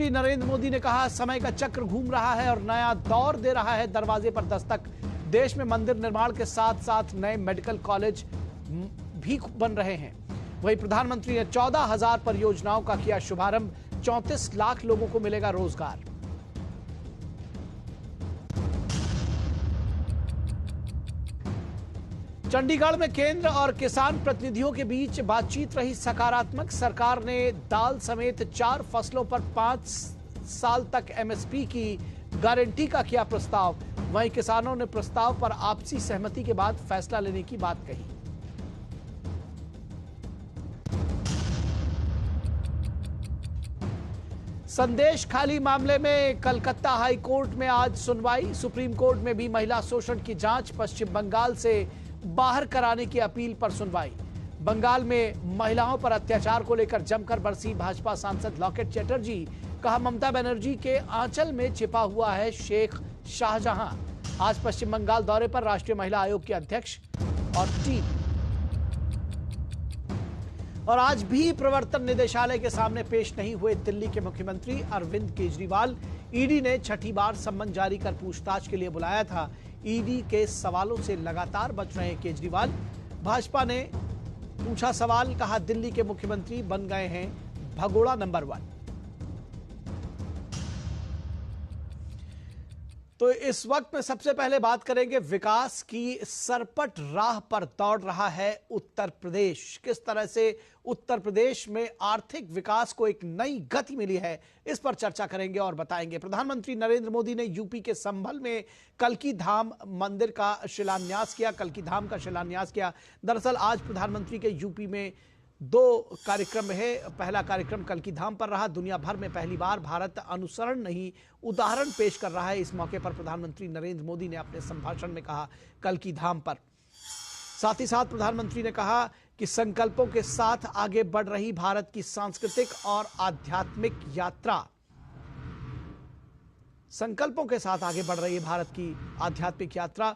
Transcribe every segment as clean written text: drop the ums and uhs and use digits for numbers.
प्रधानमंत्री नरेंद्र मोदी ने कहा, समय का चक्र घूम रहा है और नया दौर दे रहा है दरवाजे पर दस्तक। देश में मंदिर निर्माण के साथ साथ नए मेडिकल कॉलेज भी बन रहे हैं। वहीं प्रधानमंत्री ने 14,000 परियोजनाओं का किया शुभारंभ। 34 लाख लोगों को मिलेगा रोजगार। चंडीगढ़ में केंद्र और किसान प्रतिनिधियों के बीच बातचीत रही सकारात्मक। सरकार ने दाल समेत 4 फसलों पर 5 साल तक एमएसपी की गारंटी का किया प्रस्ताव। वहीं किसानों ने प्रस्ताव पर आपसी सहमति के बाद फैसला लेने की बात कही। संदेश खाली मामले में कलकत्ता हाई कोर्ट में आज सुनवाई। सुप्रीम कोर्ट में भी महिला शोषण की जांच। पश्चिम बंगाल से बाहर कराने की अपील पर सुनवाई। बंगाल में महिलाओं पर अत्याचार को लेकर जमकर बरसी भाजपा सांसद लॉकेट चैटर्जी। कहा, ममता बनर्जी के आंचल में छिपा हुआ है शेख शाहजहां। आज पश्चिम बंगाल दौरे पर राष्ट्रीय महिला आयोग के अध्यक्ष और टीम। और आज भी प्रवर्तन निदेशालय के सामने पेश नहीं हुए दिल्ली के मुख्यमंत्री अरविंद केजरीवाल। ईडी ने छठी बार सम्मन जारी कर पूछताछ के लिए बुलाया था। ईडी के सवालों से लगातार बच रहे हैं केजरीवाल। भाजपा ने पूछा सवाल, कहा दिल्ली के मुख्यमंत्री बन गए हैं भगोड़ा नंबर 1। तो इस वक्त में सबसे पहले बात करेंगे, विकास की सरपट राह पर दौड़ रहा है उत्तर प्रदेश। किस तरह से उत्तर प्रदेश में आर्थिक विकास को एक नई गति मिली है, इस पर चर्चा करेंगे और बताएंगे। प्रधानमंत्री नरेंद्र मोदी ने यूपी के संभल में कल्की धाम मंदिर का शिलान्यास किया। कल्की धाम का शिलान्यास किया। दरअसल आज प्रधानमंत्री के यूपी में 2 कार्यक्रम है। पहला कार्यक्रम कल्की धाम पर रहा। दुनिया भर में पहली बार भारत अनुसरण नहीं उदाहरण पेश कर रहा है। इस मौके पर प्रधानमंत्री नरेंद्र मोदी ने अपने संभाषण में कहा कल्की धाम पर। साथ ही साथ प्रधानमंत्री ने कहा कि संकल्पों के साथ आगे बढ़ रही भारत की सांस्कृतिक और आध्यात्मिक यात्रा। संकल्पों के साथ आगे बढ़ रही भारत की आध्यात्मिक यात्रा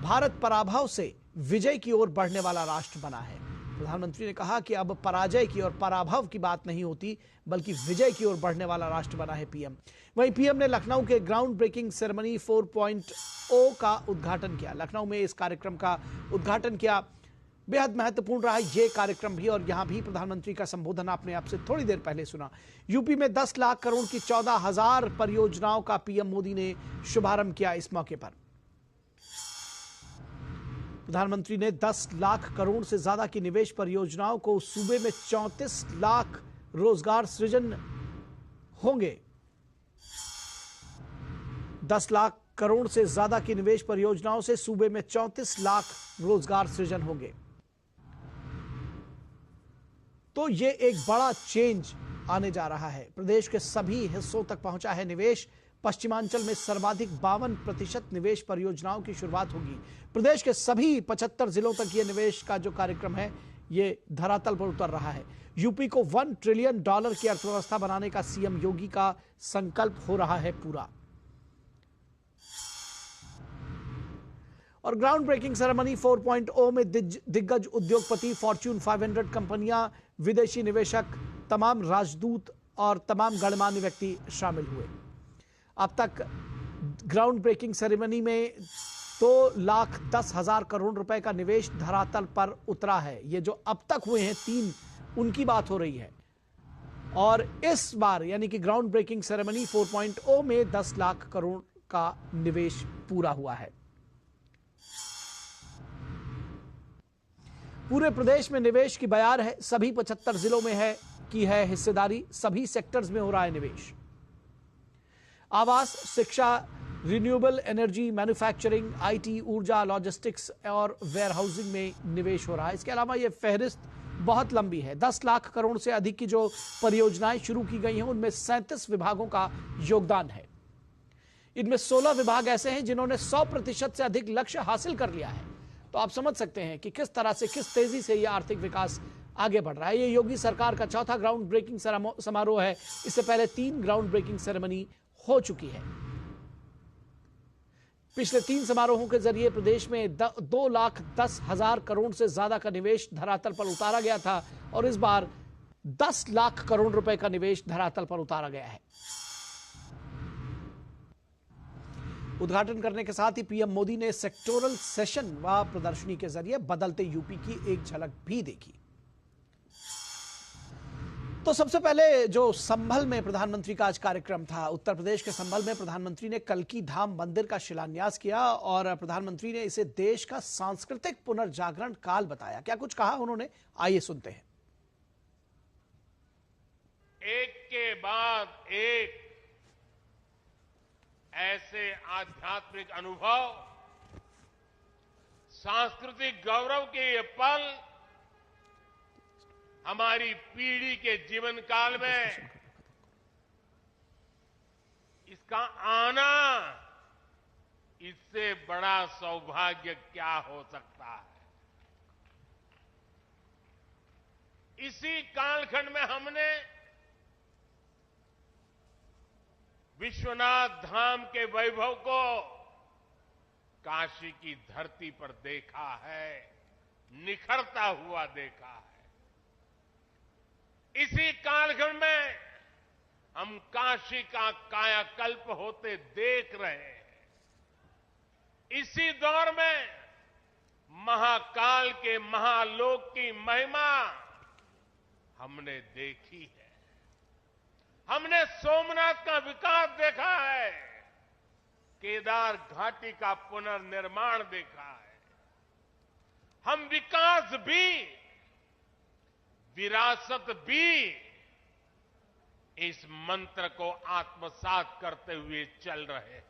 भारत पराभव से विजय की ओर बढ़ने वाला राष्ट्र बना है। प्रधानमंत्री ने कहा कि अब पराजय की और पराभव की बात नहीं होती, बल्कि विजय की ओर बढ़ने वाला राष्ट्र बना है पीएम। वहीं पीएम ने लखनऊ के ग्राउंड ब्रेकिंग सेरेमनी 4.0 का उद्घाटन किया। लखनऊ में इस कार्यक्रम का उद्घाटन किया। बेहद महत्वपूर्ण रहा ये कार्यक्रम भी, और यहां भी प्रधानमंत्री का संबोधन आपने आपसे थोड़ी देर पहले सुना। यूपी में 10 लाख करोड़ की 14,000 परियोजनाओं का पीएम मोदी ने शुभारंभ किया। इस मौके पर प्रधानमंत्री ने 10 लाख करोड़ से ज्यादा की निवेश परियोजनाओं को सूबे में 34 लाख रोजगार सृजन होंगे। 10 लाख करोड़ से ज्यादा की निवेश परियोजनाओं से सूबे में 34 लाख रोजगार सृजन होंगे। तो ये एक बड़ा चेंज आने जा रहा है। प्रदेश के सभी हिस्सों तक पहुंचा है निवेश। पश्चिमांचल में सर्वाधिक 52% निवेश परियोजनाओं की शुरुआत होगी। प्रदेश के सभी 75 जिलों तक ये निवेश का जो कार्यक्रम है ये धरातल पर उतर रहा है। यूपी को $1 ट्रिलियन की अर्थव्यवस्था बनाने का सीएम योगी का संकल्प हो रहा है पूरा। और ग्राउंड ब्रेकिंग सेरेमनी 4.0 में दिग्गज उद्योगपति, फॉर्च्यून 500 कंपनियां, विदेशी निवेशक, तमाम राजदूत और तमाम गणमान्य व्यक्ति शामिल हुए। अब तक ग्राउंड ब्रेकिंग सेरेमनी में 2,10,000 करोड़ रुपए का निवेश धरातल पर उतरा है। ये जो अब तक हुए हैं 3, उनकी बात हो रही है। और इस बार यानी कि ग्राउंड ब्रेकिंग सेरेमनी 4.0 में 10 लाख करोड़ का निवेश पूरा हुआ है। पूरे प्रदेश में निवेश की बयार है। सभी 75 जिलों में है हिस्सेदारी। सभी सेक्टर्स में हो रहा है निवेश। आवास, शिक्षा, रिन्यूएबल एनर्जी, मैन्युफैक्चरिंग, आईटी, ऊर्जा, लॉजिस्टिक्स और वेयर हाउसिंग में निवेश हो रहा है। इसके अलावा यह फहरिस्त बहुत लंबी है। 10 लाख करोड़ से अधिक की जो परियोजनाएं शुरू की गई हैं उनमें 37 विभागों का योगदान है। इनमें 16 विभाग ऐसे हैं जिन्होंने 100% से अधिक लक्ष्य हासिल कर लिया है। तो आप समझ सकते हैं कि किस तरह से, किस तेजी से यह आर्थिक विकास आगे बढ़ रहा है। ये योगी सरकार का चौथा ग्राउंड ब्रेकिंग समारोह है। इससे पहले 3 ग्राउंड ब्रेकिंग सेरेमनी हो चुकी है। पिछले 3 समारोहों के जरिए प्रदेश में 2,10,000 करोड़ से ज्यादा का निवेश धरातल पर उतारा गया था और इस बार 10 लाख करोड़ रुपए का निवेश धरातल पर उतारा गया है। उद्घाटन करने के साथ ही पीएम मोदी ने सेक्टोरल सेशन व प्रदर्शनी के जरिए बदलते यूपी की एक झलक भी देखी। तो सबसे पहले जो संभल में प्रधानमंत्री का आज कार्यक्रम था, उत्तर प्रदेश के संभल में प्रधानमंत्री ने कल्की धाम मंदिर का शिलान्यास किया और प्रधानमंत्री ने इसे देश का सांस्कृतिक पुनर्जागरण काल बताया। क्या कुछ कहा उन्होंने, आइए सुनते हैं। एक के बाद एक ऐसे आध्यात्मिक अनुभव, सांस्कृतिक गौरव के ये पल हमारी पीढ़ी के जीवन काल में इसका आना, इससे बड़ा सौभाग्य क्या हो सकता है। इसी कालखंड में हमने विश्वनाथ धाम के वैभव को काशी की धरती पर देखा है, निखरता हुआ देखा है। इसी कालखंड में हम काशी का कायाकल्प होते देख रहे हैं। इसी दौर में महाकाल के महालोक की महिमा हमने देखी है। हमने सोमनाथ का विकास देखा है, केदार घाटी का पुनर्निर्माण देखा है। हम विकास भी, विरासत भी, इस मंत्र को आत्मसात करते हुए चल रहे हैं।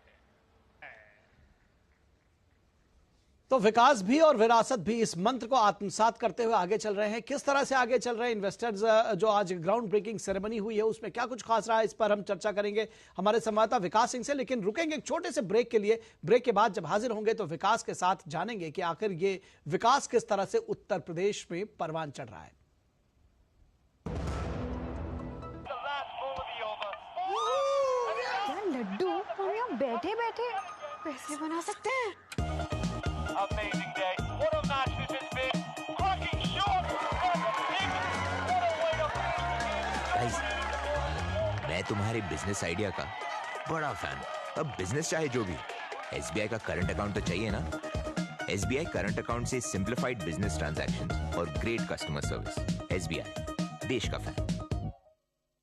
तो विकास भी और विरासत भी इस मंत्र को आत्मसात करते हुए आगे चल रहे हैं। किस तरह से आगे चल रहे हैं इन्वेस्टर्स, जो आज ग्राउंड ब्रेकिंग सेरेमनी हुई है उसमें क्या कुछ खास रहा है, इस पर हम चर्चा करेंगे हमारे संवाददाता विकास सिंह से। लेकिन रुकेंगे एक छोटे से ब्रेक के लिए। ब्रेक के बाद जब हाजिर होंगे तो विकास के साथ जानेंगे कि आखिर ये विकास किस तरह से उत्तर प्रदेश में परवान चढ़ रहा है। लड्डू हम यहाँ बैठे बैठे पैसे बना सकते हैं। Amazing day. What a match this has been. Cracking shot. And the big. What a way to finish the game. Guys, मैं तुम्हारे बिजनेस आइडिया का बड़ा फैन। अब बिजनेस चाहे जो भी, एसबीआई का करंट अकाउंट तो चाहिए ना। एसबीआई करंट अकाउंट से सिंप्लीफाइड बिजनेस ट्रांजैक्शंस और ग्रेट कस्टमर सर्विस। एसबीआई, देश का fan.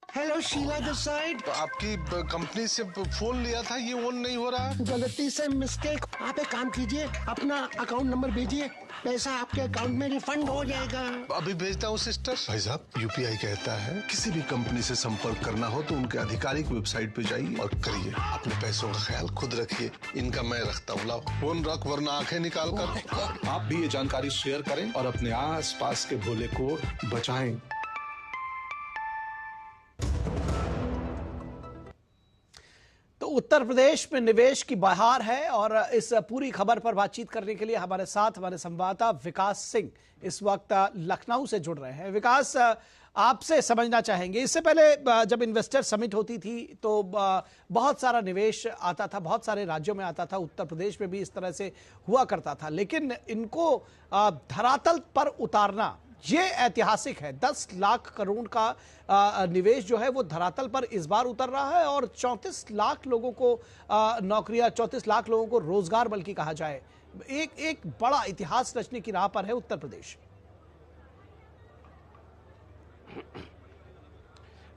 Hello Sheela this side. तो आपकी कंपनी से फोन लिया था, ये ऑन नहीं हो रहा। गलती से मिस्टेक। आप एक काम कीजिए, अपना अकाउंट नंबर भेजिए, पैसा आपके अकाउंट में रिफंड हो जाएगा। अभी भेजता हूँ सिस्टर। भाई साहब, यूपीआई कहता है किसी भी कंपनी से संपर्क करना हो तो उनके आधिकारिक वेबसाइट पे जाइए और करिए। अपने पैसों का ख्याल खुद रखिए, इनका मैं रखता हूँ। लाओ फोन रख, वरना आंखें निकाल कर। आप भी ये जानकारी शेयर करें और अपने आस पास के भोले को बचाएं। तो उत्तर प्रदेश में निवेश की बहार है और इस पूरी खबर पर बातचीत करने के लिए हमारे साथ हमारे संवाददाता विकास सिंह इस वक्त लखनऊ से जुड़ रहे हैं। विकास, आपसे समझना चाहेंगे, इससे पहले जब इन्वेस्टर समिट होती थी तो बहुत सारा निवेश आता था, बहुत सारे राज्यों में आता था, उत्तर प्रदेश में भी इस तरह से हुआ करता था, लेकिन इनको धरातल पर उतारना ये ऐतिहासिक है। 10 लाख करोड़ का निवेश जो है वो धरातल पर इस बार उतर रहा है और 34 लाख लोगों को नौकरियां, 34 लाख लोगों को रोजगार बल्कि कहा जाए। एक बड़ा इतिहास रचने की राह पर है उत्तर प्रदेश।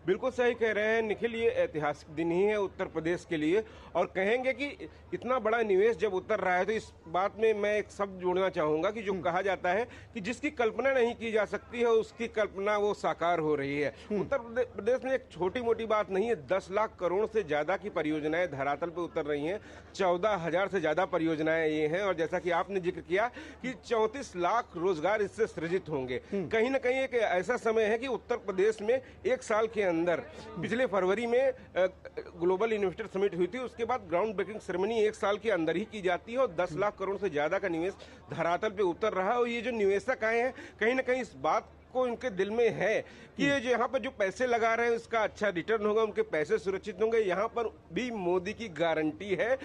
बिल्कुल सही कह रहे हैं निखिल, ये ऐतिहासिक दिन ही है उत्तर प्रदेश के लिए। और कहेंगे कि इतना बड़ा निवेश जब उतर रहा है तो इस बात में मैं एक शब्द जोड़ना चाहूंगा कि जो कहा जाता है कि जिसकी कल्पना नहीं की जा सकती है उसकी कल्पना वो साकार हो रही है। उत्तर प्रदेश में एक छोटी मोटी बात नहीं है, 10 लाख करोड़ से ज्यादा की परियोजनाएं धरातल पर उतर रही हैं। 14,000 से ज्यादा परियोजनाएं ये हैं और जैसा कि आपने जिक्र किया कि 34 लाख रोजगार इससे सृजित होंगे। कहीं ना कहीं एक ऐसा समय है कि उत्तर प्रदेश में एक साल के अंदर, पिछले फरवरी में ग्लोबल इन्वेस्टर समिट हुई थी, उसके बाद ग्राउंड ब्रेकिंग सेरेमनी एक साल के अंदर ही की जाती है और 10 लाख करोड़ से ज्यादा का निवेश धरातल पे उतर रहा है। और ये जो निवेशक आए हैं कहीं ना कहीं इस बात को उनके दिल में है कि ये जो यहाँ पर जो पैसे लगा रहे हैं उसका अच्छा रिटर्न होगा, उनके पैसे सुरक्षित होंगे। यहाँ पर भी मोदी की गारंटी है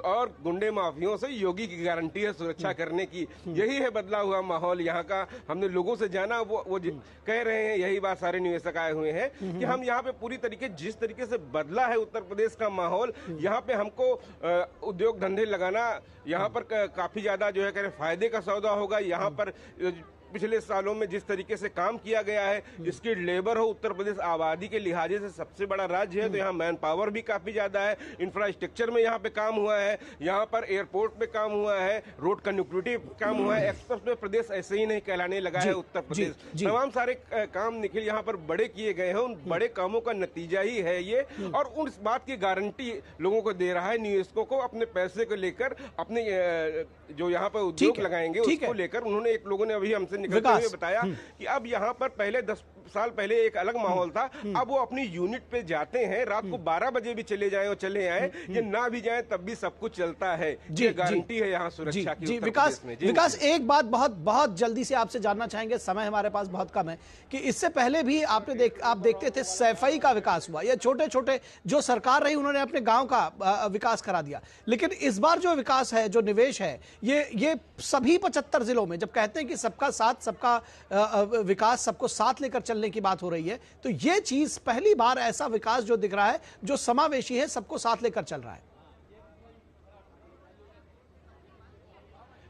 और गुंडे माफियों से योगी की गारंटी है सुरक्षा करने की। यही है बदला हुआ माहौल यहाँ का। हमने लोगों से जाना, वो कह रहे हैं, यही बात सारे निवेशक आए हुए हैं कि हम यहाँ पे पूरी तरीके जिस तरीके से बदला है उत्तर प्रदेश का माहौल, यहाँ पे हमको उद्योग धंधे लगाना यहाँ पर काफी ज्यादा जो है कह रहे फायदे का सौदा होगा। यहाँ पर पिछले सालों में जिस तरीके से काम किया गया है, स्किल्ड लेबर हो, उत्तर प्रदेश आबादी के लिहाजे से सबसे बड़ा राज्य है, तो यहाँ मैन पावर भी काफी ज्यादा है। इंफ्रास्ट्रक्चर में यहाँ पे काम हुआ है, यहाँ पर एयरपोर्ट पे काम हुआ है, रोड कनेक्टिविटी काम हुआ है, एक्सप्रेस में प्रदेश ऐसे ही नहीं कहलाने लगा है उत्तर प्रदेश। तमाम सारे काम निखिल यहाँ पर बड़े किए गए हैं, उन बड़े कामों का नतीजा ही है ये, और उस बात की गारंटी लोगों को दे रहा है, निवेशकों को अपने पैसे को लेकर, अपने जो यहाँ पर उद्योग लगाएंगे उसको लेकर। उन्होंने एक लोगों ने अभी हमसे निकलते हुए बताया कि अब यहाँ पर पहले 10 साल पहले एक अलग माहौल था, अब वो अपनी यूनिट पे जाते हैं, रात को 12 बजे भी चले जाएं और चले आए, ये ना भी जाएं तब भी सब कुछ चलता है। ये गारंटी है यहाँ सुरक्षा की। विकास एक बात बहुत जल्दी से आपसे जानना चाहेंगे, समय हमारे पास बहुत कम है, कि इससे पहले भी आप देखते थे सैफई का विकास हुआ, ये छोटे छोटे जो सरकार रही उन्होंने अपने गांव का विकास करा दिया, लेकिन इस बार जो विकास है, जो निवेश है, ये सभी 75 जिलों में, जब कहते हैं कि सबका साथ सबका विकास, सबको साथ लेकर चलने की बात हो रही है, तो ये चीज पहली बार ऐसा विकास जो दिख रहा है जो समावेशी है, सबको साथ लेकर चल रहा है।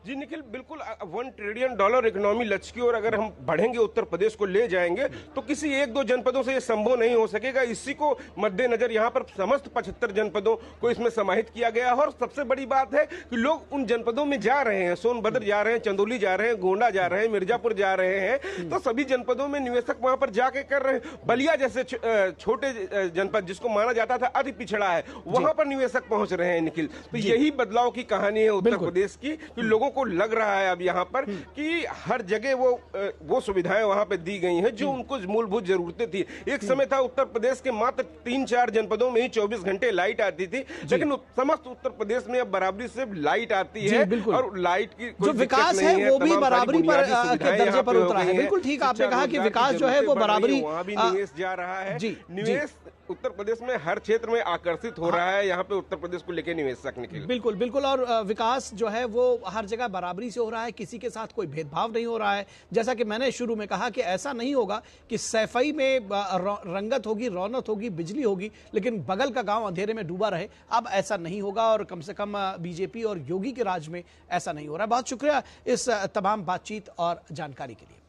जी निखिल, बिल्कुल $1 ट्रिलियन इकोनॉमी लक्ष्य की ओर अगर हम बढ़ेंगे, उत्तर प्रदेश को ले जाएंगे, तो किसी एक दो जनपदों से ये संभव नहीं हो सकेगा। इसी को मद्देनजर यहाँ पर समस्त 75 जनपदों को इसमें समाहित किया गया है। और सबसे बड़ी बात है कि लोग उन जनपदों में जा रहे हैं, सोनभद्र जा रहे हैं, चंदौली जा रहे हैं, गोंडा जा रहे हैं, मिर्जापुर जा रहे हैं, तो सभी जनपदों में निवेशक वहां पर जाके कर रहे हैं। बलिया जैसे छोटे जनपद जिसको माना जाता था अति पिछड़ा है, वहां पर निवेशक पहुंच रहे हैं निखिल। तो यही बदलाव की कहानी है उत्तर प्रदेश की, कि लोगों को लग रहा है अब यहाँ पर कि हर जगह वो सुविधाएं वहां पे दी गई हैं जो उनको मूलभूत जरूरतें थी। एक समय था उत्तर प्रदेश के मात्र 3-4 जनपदों में ही 24 घंटे लाइट आती थी, लेकिन समस्त उत्तर प्रदेश में अब बराबरी से लाइट आती है, और लाइट की जो विकास है वो भी बराबरी पर के दर्जे पर उतरा है। बिल्कुल ठीक आपने कहा कि विकास जो है वो बराबरी, वहां भी निवेश जा रहा है। निवेश उत्तर प्रदेश में हर क्षेत्र में आकर्षित हो रहा है, यहाँ पे उत्तर प्रदेश को लेकर निवेशक निकले। बिल्कुल, और विकास जो है वो हर जगह बराबरी से हो रहा है, किसी के साथ कोई भेदभाव नहीं हो रहा है। जैसा कि मैंने शुरू में कहा कि ऐसा नहीं होगा कि सैफई में रंगत होगी, रौनक होगी, बिजली होगी, लेकिन बगल का गांव अंधेरे में डूबा रहे। अब ऐसा नहीं होगा, और कम से कम बीजेपी और योगी के राज में ऐसा नहीं हो रहा है। बहुत शुक्रिया इस तमाम बातचीत और जानकारी के लिए।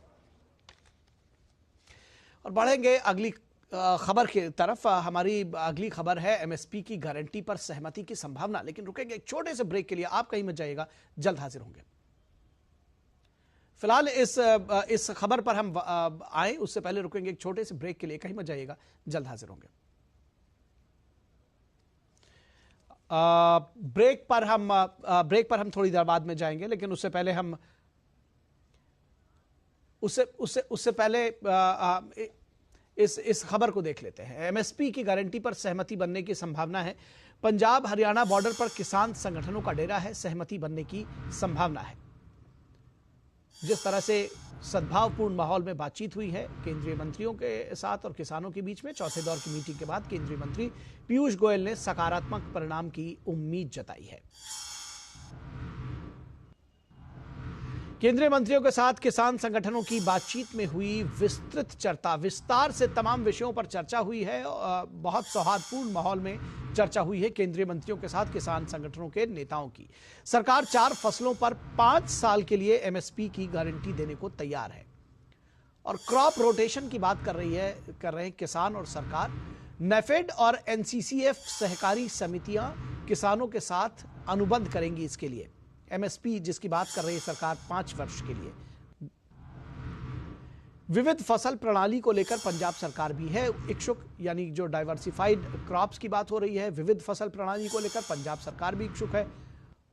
और बढ़ेंगे अगली खबर की तरफ। हमारी अगली खबर है एमएसपी की गारंटी पर सहमति की संभावना, लेकिन रुकेंगे एक छोटे से ब्रेक के लिए। आप कहीं मत जाइएगा, जल्द हाजिर होंगे। फिलहाल इस खबर पर हम आए उससे पहले रुकेंगे एक छोटे से ब्रेक के लिए, कहीं मत जाइएगा, जल्द हाजिर होंगे। ब्रेक पर हम थोड़ी देर बाद में जाएंगे, लेकिन उससे पहले हम उससे पहले इस खबर को देख लेते हैं। एमएसपी की गारंटी पर सहमति बनने की संभावना है। पंजाब हरियाणा बॉर्डर पर किसान संगठनों का डेरा है, सहमति बनने की संभावना है। जिस तरह से सद्भावपूर्ण माहौल में बातचीत हुई है केंद्रीय मंत्रियों के साथ और किसानों के बीच में, चौथे दौर की मीटिंग के बाद केंद्रीय मंत्री पीयूष गोयल ने सकारात्मक परिणाम की उम्मीद जताई है। केंद्रीय मंत्रियों के साथ किसान संगठनों की बातचीत में हुई विस्तृत चर्चा, विस्तार से तमाम विषयों पर चर्चा हुई है। बहुत सौहार्दपूर्ण माहौल में चर्चा हुई है केंद्रीय मंत्रियों के साथ किसान संगठनों के नेताओं की। सरकार 4 फसलों पर 5 साल के लिए एमएसपी की गारंटी देने को तैयार है, और क्रॉप रोटेशन की बात कर रहे हैं किसान और सरकार। नेफेड और एनसीसीएफ सहकारी समितियां किसानों के साथ अनुबंध करेंगी इसके लिए। एमएसपी जिसकी बात कर रही है सरकार 5 वर्ष के लिए। विविध फसल प्रणाली को लेकर पंजाब सरकार भी है इच्छुक, यानी जो डाइवर्सिफाइड क्रॉप्स की बात हो रही है, विविध फसल प्रणाली को लेकर पंजाब सरकार भी इच्छुक है,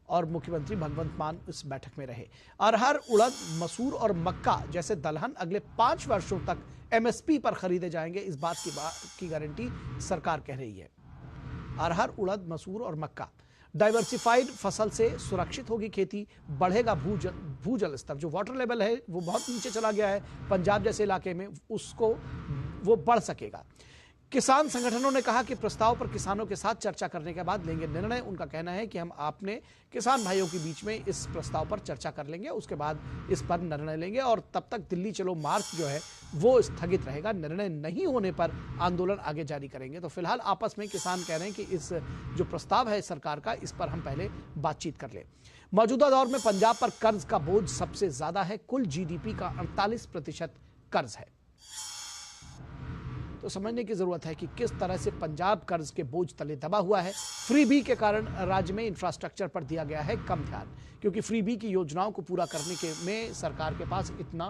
और मुख्यमंत्री भगवंत मान इस बैठक में रहे। अरहर, उड़द, मसूर और मक्का जैसे दलहन अगले 5 वर्षों तक एमएसपी पर खरीदे जाएंगे, इस बात की गारंटी सरकार कह रही है। अरहर, उड़द, मसूर और मक्का डाइवर्सिफाइड फसल से सुरक्षित होगी खेती, बढ़ेगा भूजल स्तर। जो वाटर लेवल है वो बहुत नीचे चला गया है पंजाब जैसे इलाके में, उसको वो बढ़ सकेगा। किसान संगठनों ने कहा कि प्रस्ताव पर किसानों के साथ चर्चा करने के बाद लेंगे निर्णय। उनका कहना है कि हम अपने किसान भाइयों के बीच में इस प्रस्ताव पर चर्चा कर लेंगे, उसके बाद इस पर निर्णय लेंगे और तब तक दिल्ली चलो मार्च जो है वो स्थगित रहेगा। निर्णय नहीं होने पर आंदोलन आगे जारी करेंगे। तो फिलहाल आपस में किसान कह रहे हैं कि इस जो प्रस्ताव है सरकार का, इस पर हम पहले बातचीत कर लें। मौजूदा दौर में पंजाब पर कर्ज का बोझ सबसे ज्यादा है, कुल GDP का 48% कर्ज है। तो समझने की जरूरत है कि किस तरह से पंजाब कर्ज के बोझ तले दबा हुआ है। फ्री बी के कारण राज्य में इंफ्रास्ट्रक्चर पर दिया गया है कम ध्यान, क्योंकि फ्री बी की योजनाओं को पूरा करने के में सरकार के पास इतना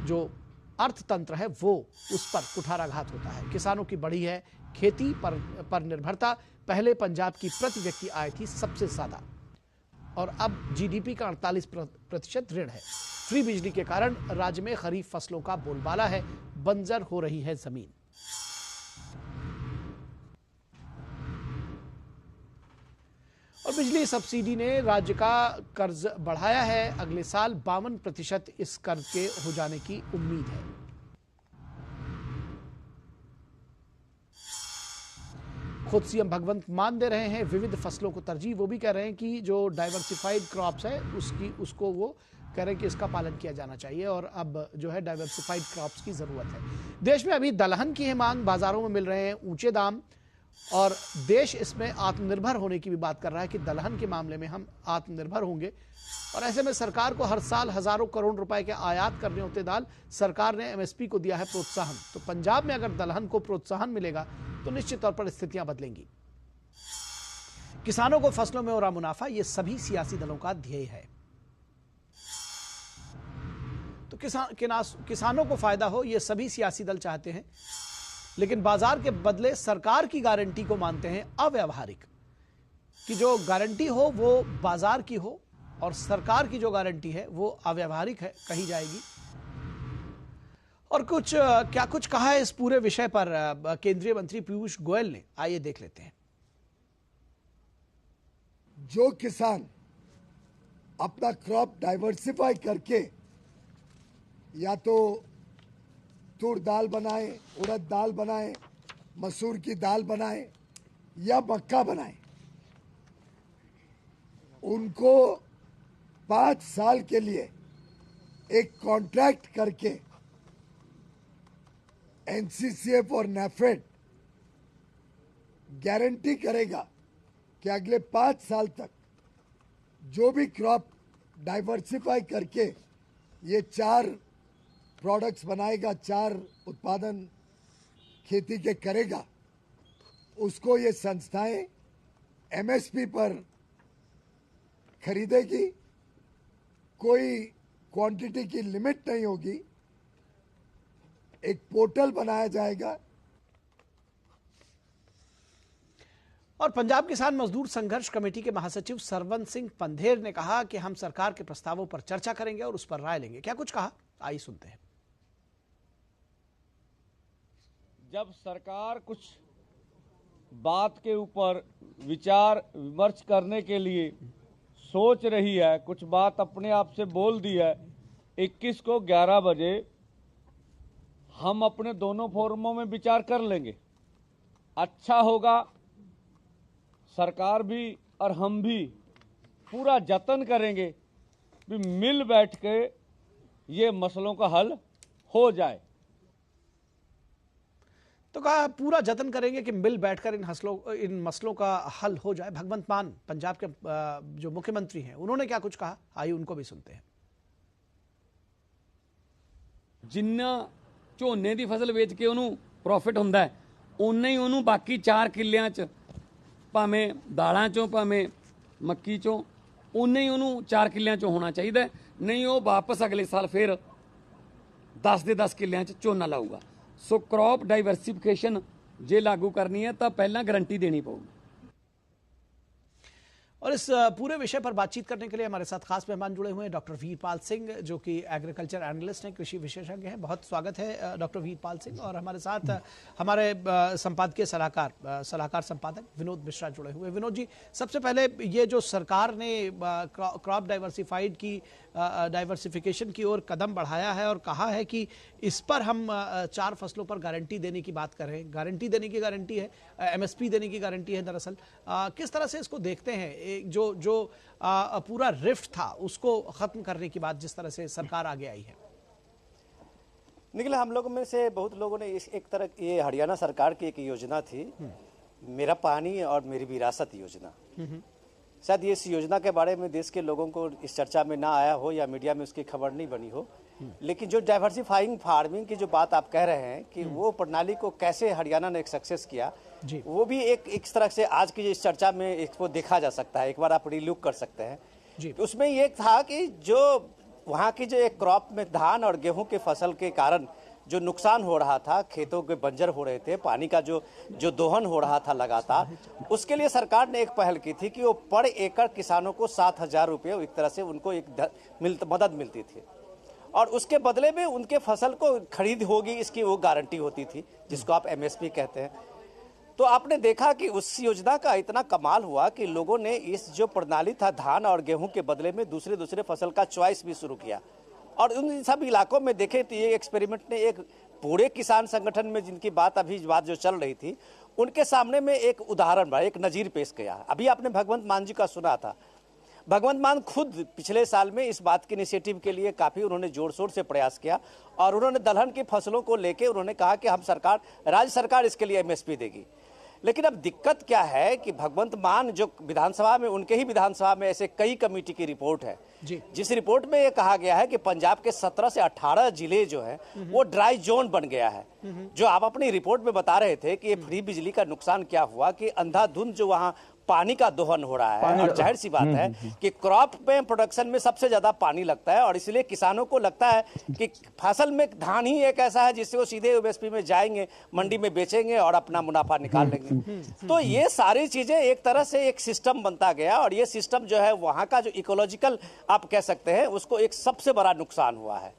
जो अर्थतंत्र है वो उस पर कुठाराघात होता है। किसानों की बढ़ी है खेती पर निर्भरता। पहले पंजाब की प्रति व्यक्ति आय थी सबसे ज्यादा और अब GDP का 48% ऋण है। फ्री बिजली के कारण राज्य में खरीफ फसलों का बोलबाला है, बंजर हो रही है जमीन। और बिजली सब्सिडी ने राज्य का कर्ज बढ़ाया है। अगले साल 52% इस कर्ज के हो जाने की उम्मीद है। खुद सीएम भगवंत मान दे रहे हैं विविध फसलों को तरजीह। वो भी कह रहे हैं कि जो डाइवर्सिफाइड क्रॉप्स है उसको वो कह रहे हैं कि इसका पालन किया जाना चाहिए और अब जो है डाइवर्सिफाइड क्रॉप्स की जरूरत है। देश में अभी दलहन की है मांग, बाजारों में मिल रहे हैं ऊंचे दाम और देश इसमें आत्मनिर्भर होने की भी बात कर रहा है कि दलहन के मामले में हम आत्मनिर्भर होंगे। और ऐसे में सरकार को हर साल हजारों करोड़ रुपए के आयात करने होते दाल। सरकार ने MSP को दिया है प्रोत्साहन। तो पंजाब में अगर दलहन को प्रोत्साहन मिलेगा तो निश्चित तौर पर स्थितियां बदलेंगी। किसानों को फसलों में हो रहा मुनाफा, यह सभी सियासी दलों का ध्येय है। तो किसानों को फायदा हो, यह सभी सियासी दल चाहते हैं, लेकिन बाजार के बदले सरकार की गारंटी को मानते हैं अव्यावहारिक। कि जो गारंटी हो वो बाजार की हो और सरकार की जो गारंटी है वो अव्यावहारिक है कही जाएगी। और क्या कुछ कहा है इस पूरे विषय पर केंद्रीय मंत्री पीयूष गोयल ने, आइए देख लेते हैं। जो किसान अपना क्रॉप डाइवर्सिफाई करके या तो तूर दाल बनाए, उड़द दाल बनाए, मसूर की दाल बनाए या मक्का बनाए, उनको 5 साल के लिए एक कॉन्ट्रैक्ट करके NCCF और NAFED गारंटी करेगा कि अगले 5 साल तक जो भी क्रॉप डाइवर्सिफाई करके ये 4 प्रोडक्ट्स बनाएगा, 4 उत्पादन खेती के करेगा, उसको ये संस्थाएं MSP पर खरीदेगी। कोई क्वांटिटी की लिमिट नहीं होगी। एक पोर्टल बनाया जाएगा। और पंजाब किसान मजदूर संघर्ष कमेटी के महासचिव सरवन सिंह पंधेर ने कहा कि हम सरकार के प्रस्तावों पर चर्चा करेंगे और उस पर राय लेंगे। क्या कुछ कहा, आइए सुनते हैं। जब सरकार कुछ बात के ऊपर विचार विमर्श करने के लिए सोच रही है, कुछ बात अपने आप से बोल दी है, 21 को 11 बजे हम अपने दोनों फोरमों में विचार कर लेंगे। अच्छा होगा, सरकार भी और हम भी पूरा जतन करेंगे कि मिल बैठ के ये मसलों का हल हो जाए। तो कहा पूरा जतन करेंगे कि मिल बैठकर इन मसलों का हल हो जाए। भगवंत मान पंजाब के जो मुख्यमंत्री हैं, उन्होंने क्या कुछ कहा, आइए उनको भी सुनते हैं। जिन्ना ਝੋਨੇ ਦੀ ਫਸਲ ਵੇਚ ਕੇ ਉਹਨੂੰ ਪ੍ਰੋਫਿਟ ਹੁੰਦਾ ਹੈ, ਉਨਾ ਹੀ ਉਹਨੂੰ ਬਾਕੀ 4 ਕਿੱਲਿਆਂ 'ਚ ਭਾਵੇਂ ਦਾਲਾਂ 'ਚੋਂ ਭਾਵੇਂ ਮੱਕੀ 'ਚੋਂ ਉਨਾ ਹੀ ਉਹਨੂੰ 4 ਕਿੱਲਿਆਂ 'ਚੋਂ ਹੋਣਾ ਚਾਹੀਦਾ। ਨਹੀਂ ਉਹ ਵਾਪਸ ਅਗਲੇ ਸਾਲ ਫਿਰ 10 ਦੇ 10 ਕਿੱਲਿਆਂ 'ਚ ਝੋਨਾ ਲਾਊਗਾ। ਸੋ ਕ੍ਰੌਪ ਡਾਈਵਰਸਿਫਿਕੇਸ਼ਨ ਜੇ ਲਾਗੂ ਕਰਨੀ ਹੈ ਤਾਂ ਪਹਿਲਾਂ ਗਰੰਟੀ ਦੇਣੀ ਪਊਗੀ। और इस पूरे विषय पर बातचीत करने के लिए हमारे साथ खास मेहमान जुड़े हुए हैं डॉक्टर वीरपाल सिंह, जो कि एग्रीकल्चर एनालिस्ट हैं, कृषि विशेषज्ञ हैं। बहुत स्वागत है डॉक्टर वीरपाल सिंह। और हमारे साथ हमारे संपादकीय सलाहकार संपादक विनोद मिश्रा जुड़े हुए। विनोद जी, सबसे पहले ये जो सरकार ने क्रॉप डाइवर्सिफिकेशन की ओर कदम बढ़ाया है और कहा है कि इस पर हम 4 फसलों पर गारंटी देने की बात कर रहे हैं, गारंटी देने की गारंटी है, MSP देने की गारंटी है। दरअसल किस तरह से इसको देखते हैं, जो पूरा रिफ्ट था उसको खत्म करने की बात जिस तरह से सरकार आगे आई है? निखिल, हम लोगों में से बहुत लोगों ने इस एक तरह ये हरियाणा सरकार की एक योजना थी, मेरा पानी और मेरी विरासत योजना। शायद इस योजना के बारे में देश के लोगों को इस चर्चा में ना आया हो या मीडिया में उसकी खबर नहीं बनी हो, लेकिन जो डाइवर्सिफाइंग फार्मिंग की जो बात आप कह रहे हैं कि वो प्रणाली को कैसे हरियाणा ने एक सक्सेस किया, वो भी एक तरह से आज की इस चर्चा में इसको देखा जा सकता है। एक बार आप रिलुक कर सकते हैं। तो उसमें ये था कि जो वहाँ की जो एक क्रॉप में धान और गेहूं के फसल के कारण जो नुकसान हो रहा था, खेतों के बंजर हो रहे थे, पानी का जो दोहन हो रहा था लगातार, उसके लिए सरकार ने एक पहल की थी कि वो पर एकड़ किसानों को 7,000 रुपये एक तरह से उनको एक मदद मिलती थी और उसके बदले में उनके फसल को खरीद होगी इसकी वो गारंटी होती थी, जिसको आप MSP कहते हैं। तो आपने देखा कि उस योजना का इतना कमाल हुआ कि लोगों ने इस जो प्रणाली था धान और गेहूं के बदले में दूसरे फसल का चॉइस भी शुरू किया। और उन सब इलाकों में देखें तो ये एक्सपेरिमेंट ने एक पूरे किसान संगठन में जिनकी बात जो चल रही थी, उनके सामने में एक उदाहरण एक नज़ीर पेश किया। अभी आपने भगवंत मान जी का सुना था। भगवंत मान खुद पिछले साल में इस बात के इनिशिएटिव के लिए काफ़ी उन्होंने जोर शोर से प्रयास किया और उन्होंने दलहन की फसलों को लेकर उन्होंने कहा कि हम राज्य सरकार इसके लिए MSP देगी। लेकिन अब दिक्कत क्या है कि भगवंत मान जो विधानसभा में, उनके ही विधानसभा में ऐसे कई कमेटी की रिपोर्ट है जिस रिपोर्ट में ये कहा गया है कि पंजाब के 17 से 18 जिले जो है वो ड्राई जोन बन गया है। जो आप अपनी रिपोर्ट में बता रहे थे कि ये फ्री बिजली का नुकसान क्या हुआ कि अंधाधुंध जो वहाँ पानी का दोहन हो रहा है और जाहिर सी बात है कि क्रॉप में प्रोडक्शन में सबसे ज्यादा पानी लगता है और इसलिए किसानों को लगता है कि फसल में धान ही एक ऐसा है जिससे वो सीधे MSP में जाएंगे, मंडी में बेचेंगे और अपना मुनाफा निकाल लेंगे। तो ये सारी चीजें एक तरह से एक सिस्टम बनता गया और ये सिस्टम जो है वहां का जो इकोलॉजिकल आप कह सकते हैं उसको एक सबसे बड़ा नुकसान हुआ है।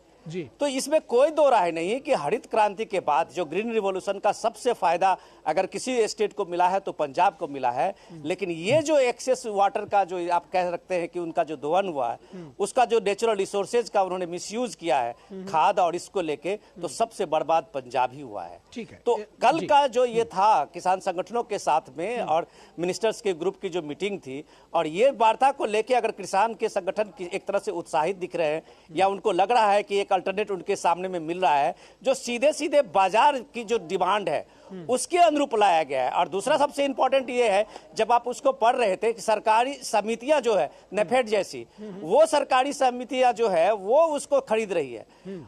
तो इसमें कोई दो राय नहीं कि हरित क्रांति के बाद जो ग्रीन रिवॉल्यूशन का सबसे फायदा अगर किसी स्टेट को मिला है तो पंजाब को मिला है। लेकिन ये जो एक्सेस वाटर का जो आप कह सकते हैं कि उनका जो दोहन हुआ है, उसका जो नेचुरल रिसोर्सेज का उन्होंने मिसयूज किया है खाद और इसको लेके, तो सबसे बर्बाद पंजाब ही हुआ है। तो कल का जो ये था किसान संगठनों के साथ में और मिनिस्टर्स के ग्रुप की जो मीटिंग थी और ये वार्ता को लेके अगर किसान के संगठन एक तरह से उत्साहित दिख रहे हैं या उनको लग रहा है कि एक अल्टरनेट उनके सामने में मिल रहा है जो सीधे सीधे बाजार की जो डिमांड है उसके अनुरूप लाया गया है। और दूसरा सबसे इंपॉर्टेंट ये है, जब आप उसको पढ़ रहे थे कि सरकारी समितियां जो है नेफेड जैसी, वो सरकारी समितियां जो है वो उसको खरीद रही है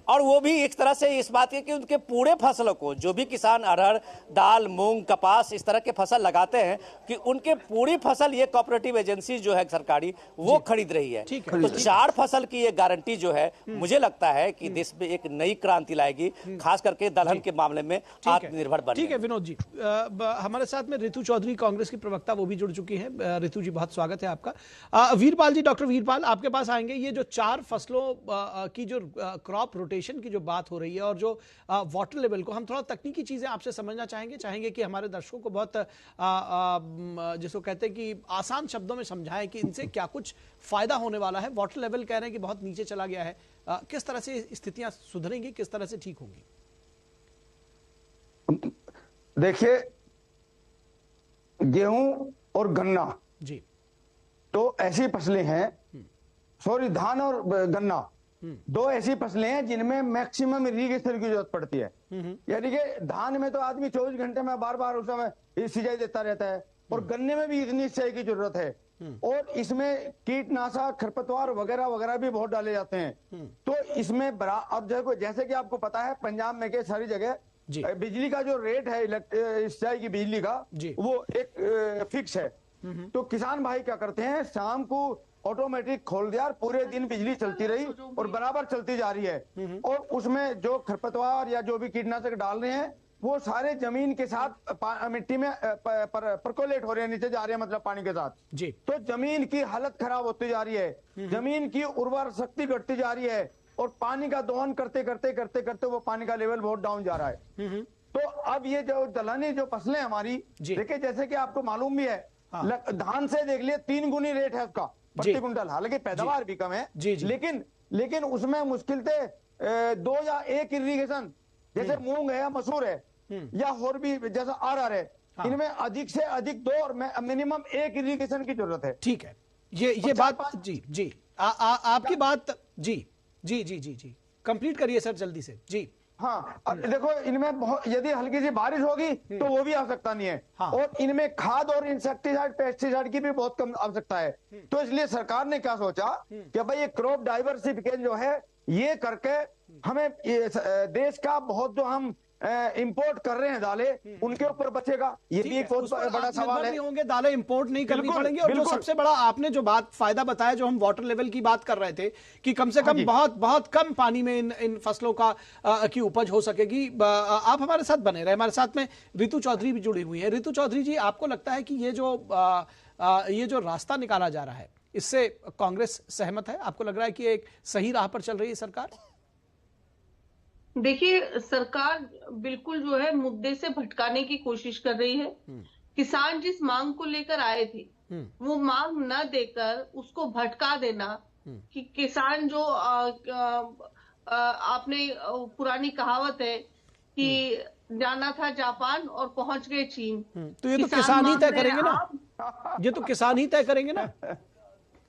और वो भी एक तरह से इस बात की कि उनके पूरे फसलों को, जो भी किसान अरहर, दाल, मूंग, कपास इस तरह के फसल लगाते हैं, कि उनके पूरी फसल ये कोऑपरेटिव एजेंसी जो है सरकारी वो खरीद रही है। तो 4 फसल की ये गारंटी जो है मुझे लगता है कि देश में एक नई क्रांति लाएगी, खास करके दलहन के मामले में आत्मनिर्भर बने। विनोद जी, हमारे साथ में रितु चौधरी कांग्रेस की प्रवक्ता वो भी जुड़ चुकी हैं। रितु जी, बहुत स्वागत है आपका। वीरपाल जी, डॉक्टर वीरपाल, आपके पास आएंगे। ये जो 4 फसलों की जो क्रॉप रोटेशन की जो बात हो रही है और जो वाटर लेवल को, हम थोड़ा तकनीकी चीजें आपसे समझना चाहेंगे कि हमारे दर्शकों को बहुत जिसको कहते हैं कि आसान शब्दों में समझाएं कि इनसे क्या कुछ फायदा होने वाला है। वाटर लेवल कह रहे हैं कि बहुत नीचे चला गया है, किस तरह से स्थितियां सुधरेंगी, किस तरह से ठीक होंगी? देखिए, गेहूं और गन्ना जी तो ऐसी फसलें हैं, सॉरी धान और गन्ना 2 ऐसी फसलें हैं जिनमें मैक्सिमम इरिगेशन की जरूरत पड़ती है। यानी कि धान में तो आदमी 24 घंटे में बार बार उसमें सिंचाई देता रहता है और गन्ने में भी इतनी सिंचाई की जरूरत है और इसमें कीटनाशक, खरपतवार वगैरह वगैरह भी बहुत डाले जाते हैं। तो इसमें अब जैसे कि आपको पता है पंजाब में के सारी जगह बिजली का जो रेट है सिंचाई की बिजली का वो एक फिक्स है। तो किसान भाई क्या करते हैं, शाम को ऑटोमेटिक खोल दिया, पूरे दिन बिजली चलती रही और बराबर चलती जा रही है और उसमें जो खरपतवार या जो भी कीटनाशक डाल रहे हैं वो सारे जमीन के साथ मिट्टी में परकोलेट हो रहे हैं, नीचे जा रहे हैं, मतलब पानी के साथ जी। तो जमीन की हालत खराब होती जा रही है, जमीन की उर्वर शक्ति घटती जा रही है, और पानी का दोहन करते करते करते करते वो पानी का लेवल बहुत डाउन जा रहा है। तो अब ये जो दलहनी जो फसलें हमारी, देखिए जैसे कि आपको मालूम भी है, धान से देख लिए 3 गुनी रेट है उसका प्रति कुंटल, हालांकि पैदावार भी कम है, लेकिन उसमें मुश्किल से 2 या 1 इरिगेशन, जैसे मूंग है या मसूर है या और भी जैसा RR है, इनमें अधिक से अधिक 2 और मिनिमम 1 इरिगेशन की जरूरत है। ठीक है, ये बात जी आपकी बात जी कंप्लीट करिए सर जल्दी से जी। हाँ, अब देखो इनमें यदि हल्की सी बारिश होगी तो वो भी आवश्यकता नहीं है, और इनमें खाद और इंसेक्टिसाइड पेस्टिसाइड की भी बहुत कम आवश्यकता है। तो इसलिए सरकार ने क्या सोचा कि भाई ये क्रॉप डाइवर्सिफिकेशन जो है ये करके हमें देश का बहुत जो हम इंपोर्ट कर रहे हैं दालें, उनके ऊपर बचेगा। ये भी एक बहुत बड़ा सवाल है। होंगे दालें इंपोर्ट नहीं करनी पड़ेंगी। और जो सबसे बड़ा आपने जो बात फायदा बताया, जो हम वाटर लेवल की बात कर रहे थे कि कम से कम बहुत कम पानी में इन फसलों की उपज हो सकेगी। आप हमारे साथ बने रहे, हमारे साथ में रितु चौधरी भी जुड़ी हुई है। रितु चौधरी जी, आपको लगता है कि ये जो रास्ता निकाला जा रहा है, इससे कांग्रेस सहमत है? आपको लग रहा है कि एक सही राह पर चल रही है सरकार? देखिए, सरकार बिल्कुल जो है मुद्दे से भटकाने की कोशिश कर रही है। किसान जिस मांग को लेकर आए थे वो मांग न देकर उसको भटका देना कि किसान जो आपने पुरानी कहावत है कि जाना था जापान और पहुंच गए चीन। तो ये तो किसान ही तय करेंगे ना, ये तो किसान ही तय करेंगे ना।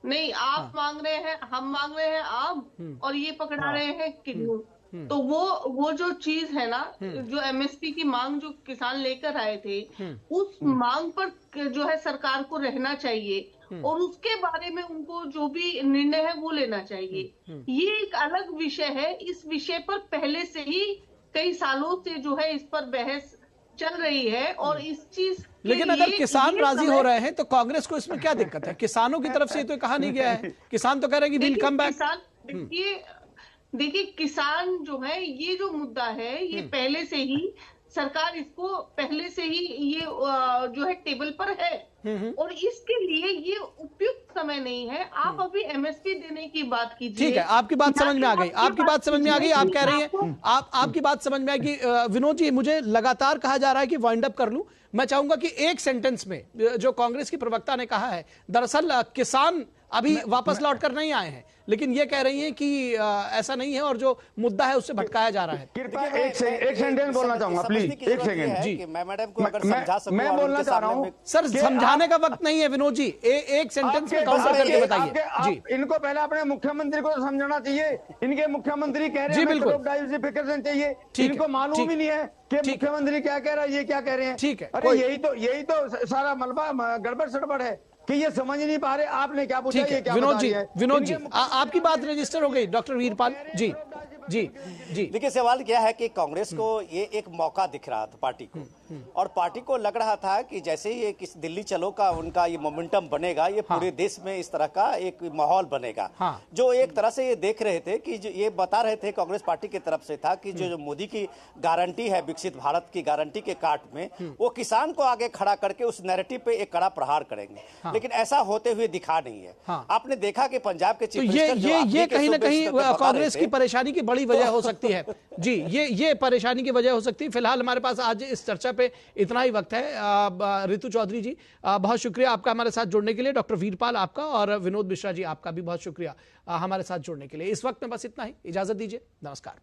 नहीं, आप मांग रहे हैं, हम मांग रहे हैं आम, और ये पकड़ा रहे हैं किन्नू। तो वो जो चीज है ना, जो MSP की मांग जो किसान लेकर आए थे, उस मांग पर जो है सरकार को रहना चाहिए, और उसके बारे में उनको जो भी निर्णय है वो लेना चाहिए। ये एक अलग विषय है। इस विषय पर पहले से ही कई सालों से जो है इस पर बहस चल रही है, और इस चीज लेकिन अगर किसान राजी हो रहे हैं तो कांग्रेस को इसमें क्या दिक्कत है? किसानों की तरफ से तो कहा नहीं गया है, किसान तो कह रहे हैं कि विल कम बैक। देखिए, किसान जो है, ये जो मुद्दा है, ये पहले से ही सरकार इसको पहले से ही ये जो है टेबल पर है, और इसके लिए ये उपयुक्त समय नहीं है। आप अभी MSP देने की बात कीजिए। ठीक है, आपकी बात समझ में आ गई, आपकी बात समझ में आ गई। आप कह रही हैं, आपकी बात समझ में आएगी। विनोद जी, मुझे लगातार कहा जा रहा है कि वाइंड अप कर लूं। मैं चाहूंगा कि एक सेंटेंस में जो कांग्रेस की प्रवक्ता ने कहा है, दरअसल किसान अभी वापस लौट कर नहीं आए हैं, लेकिन ये कह रही हैं कि ऐसा नहीं है, और जो मुद्दा है उससे भटकाया जा रहा है। कृपया एक सेंटेंस बोलना चाहूंगा, प्लीज एक सेकंड जी। मैं मैडम को अगर समझा सकूं, मैं बोलना चाह रहा हूं सर, समझाने का वक्त नहीं है विनोद जी, एक सेंटेंस में काउंटर करके बताइए जी। इनको पहले अपने मुख्यमंत्री को समझना चाहिए। इनके मुख्यमंत्री कह रहे हैं क्रॉप डाइवर्सिफिकेशन चाहिए, इनको मालूम ही नहीं है कि मुख्यमंत्री क्या कह रहा है, ये क्या कह रहे हैं। ठीक है, अरे यही तो सारा मलबा गड़बड़ सड़बड़ है कि ये समझ नहीं पा रहे। आपने क्या पूछा, ये क्या विनोद जी आपकी बात रजिस्टर हो गई। डॉक्टर वीरपाल जी जी जी देखिए, सवाल क्या है कि कांग्रेस को ये एक मौका दिख रहा था पार्टी को, और पार्टी को लग रहा था कि जैसे ही ये दिल्ली चलो का उनका ये मोमेंटम बनेगा, ये पूरे देश में इस तरह का एक माहौल बनेगा। जो एक तरह से ये देख रहे थे कि जो ये बता रहे थे कांग्रेस पार्टी की तरफ से था कि जो मोदी की गारंटी है, विकसित भारत की गारंटी के काट में, वो किसान को आगे खड़ा करके उस नैरेटिव पे एक कड़ा प्रहार करेंगे। लेकिन ऐसा होते हुए दिखा नहीं है। आपने देखा कि पंजाब के चीफ मिनिस्टर ये कहीं ना कहीं कांग्रेस की परेशानी की बड़ी वजह हो सकती है जी। ये परेशानी की वजह हो सकती है। फिलहाल हमारे पास आज इस चर्चा पे इतना ही वक्त है। रितु चौधरी जी, बहुत शुक्रिया आपका हमारे साथ जुड़ने के लिए। डॉक्टर वीरपाल आपका, और विनोद मिश्रा जी आपका भी बहुत शुक्रिया हमारे साथ जुड़ने के लिए। इस वक्त में बस इतना ही, इजाजत दीजिए, नमस्कार।